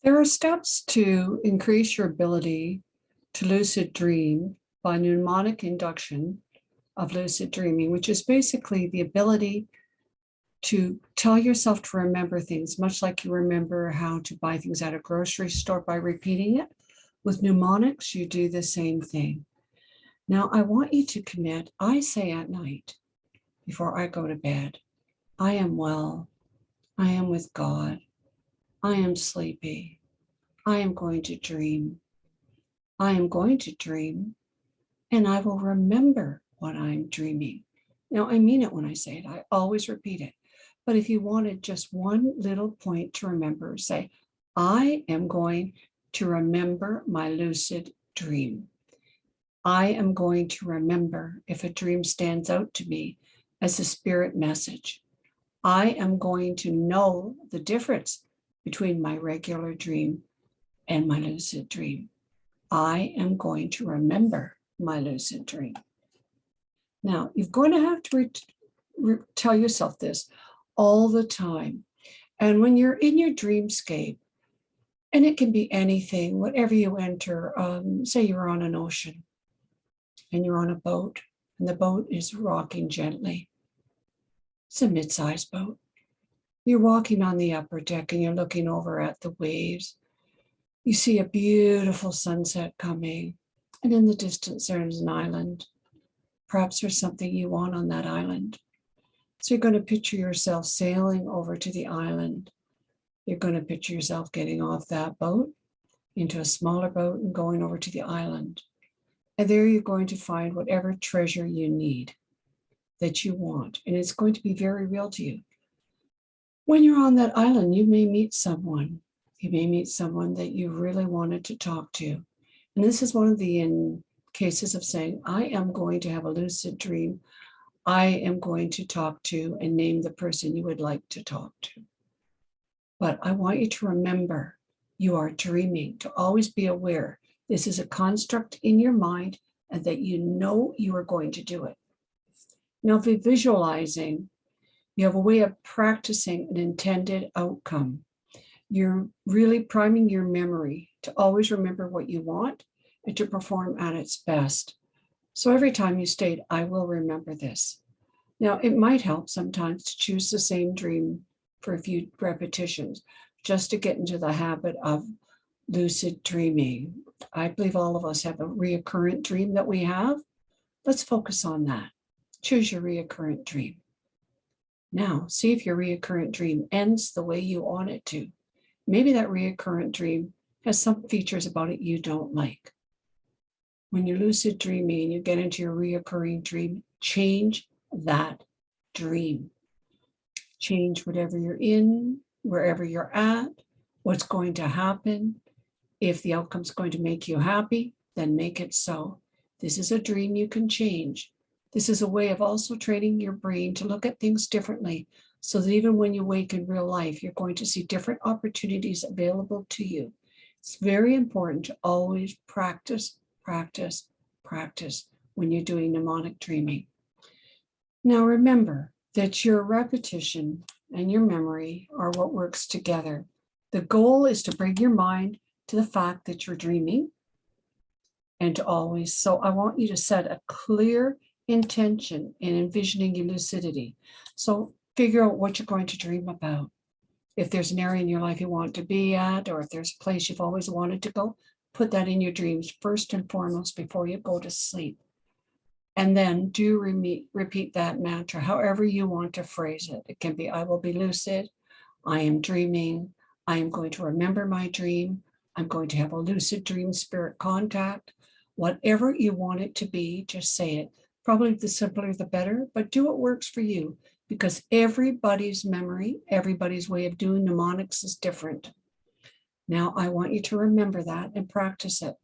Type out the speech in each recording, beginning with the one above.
There are steps to increase your ability to lucid dream by mnemonic induction of lucid dreaming, which is basically the ability to tell yourself to remember things, much like you remember how to buy things at a grocery store by repeating it. With mnemonics, you do the same thing. Now, I want you to commit, I say at night before I go to bed, I am well, I am with God, I am sleepy, I am going to dream, I am going to dream, and I will remember what I'm dreaming. Now, I mean it when I say it, I always repeat it. But if you wanted just one little point to remember, say, I am going to remember my lucid dream. I am going to remember if a dream stands out to me as a spirit message. I am going to know the difference between my regular dream and my lucid dream. I am going to remember my lucid dream. Now, you're going to have to tell yourself this all the time. And when you're in your dreamscape, and it can be anything, whatever you enter, say you're on an ocean and you're on a boat and the boat is rocking gently. It's a mid-sized boat. You're walking on the upper deck and you're looking over at the waves. You see a beautiful sunset coming, and in the distance there's an island. Perhaps there's something you want on that island. So you're going to picture yourself sailing over to the island. You're going to picture yourself getting off that boat into a smaller boat and going over to the island. And there you're going to find whatever treasure you need, that you want, and it's going to be very real to you. When you're on that island, you may meet someone. You may meet someone that you really wanted to talk to. And this is one of the cases of saying, I am going to have a lucid dream. I am going to talk to and name the person you would like to talk to. But I want you to remember you are dreaming, to always be aware this is a construct in your mind and that you know you are going to do it. Now, if you're visualizing, you have a way of practicing an intended outcome. You're really priming your memory to always remember what you want and to perform at its best. So every time you state, I will remember this. Now, it might help sometimes to choose the same dream for a few repetitions, just to get into the habit of lucid dreaming. I believe all of us have a reoccurrent dream that we have. Let's focus on that. Choose your reoccurrent dream. Now, see if your reoccurrent dream ends the way you want it to. Maybe that reoccurrent dream has some features about it you don't like. When you're lucid dreaming and you get into your reoccurring dream, change that dream. Change whatever you're in, wherever you're at, what's going to happen. If the outcome's going to make you happy, then make it so. This is a dream you can change. This is a way of also training your brain to look at things differently, so that even when you wake in real life, you're going to see different opportunities available to you. It's very important to always practice, practice, practice when you're doing mnemonic dreaming. Now remember that your repetition and your memory are what works together. The goal is to bring your mind to the fact that you're dreaming and to always, so I want you to set a clear intention in envisioning your lucidity. So figure out what you're going to dream about. If there's an area in your life you want to be at, or if there's a place you've always wanted to go, put that in your dreams first and foremost before you go to sleep. And then do repeat that mantra, however you want to phrase it. It can be, I will be lucid, I am dreaming, I am going to remember my dream, I'm going to have a lucid dream spirit contact. Whatever you want it to be, just say it. Probably the simpler the better, but do what works for you, because everybody's memory, everybody's way of doing mnemonics is different. Now, I want you to remember that and practice it.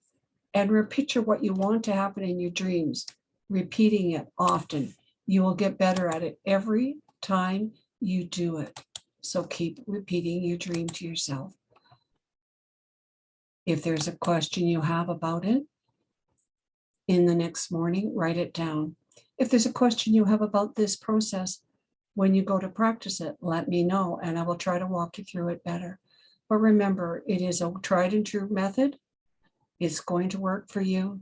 And picture what you want to happen in your dreams, repeating it often. You will get better at it every time you do it. So keep repeating your dream to yourself. If there's a question you have about it, in the next morning, write it down. If there's a question you have about this process, when you go to practice it, let me know and I will try to walk you through it better. But remember, it is a tried and true method. It's going to work for you.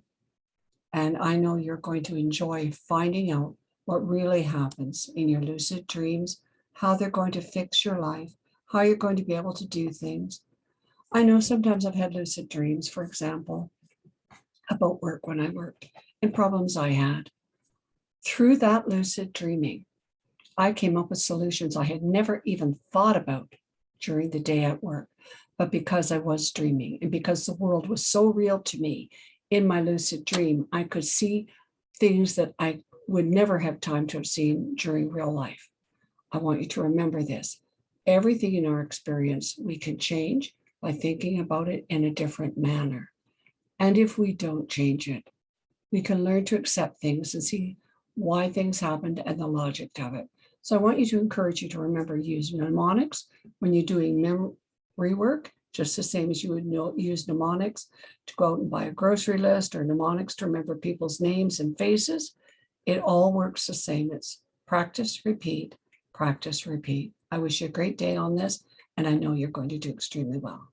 And I know you're going to enjoy finding out what really happens in your lucid dreams, how they're going to fix your life, how you're going to be able to do things. I know sometimes I've had lucid dreams, for example, about work when I worked and problems I had. Through that lucid dreaming, I came up with solutions I had never even thought about during the day at work. But because I was dreaming and because the world was so real to me in my lucid dream, I could see things that I would never have time to have seen during real life. I want you to remember this. Everything in our experience, we can change by thinking about it in a different manner. And if we don't change it, we can learn to accept things and see why things happened and the logic of it. So I want you to encourage you to remember use mnemonics when you're doing memory work, just the same as you would use mnemonics to go out and buy a grocery list, or mnemonics to remember people's names and faces. It all works the same. It's practice, repeat, practice, repeat. I wish you a great day on this, and I know you're going to do extremely well.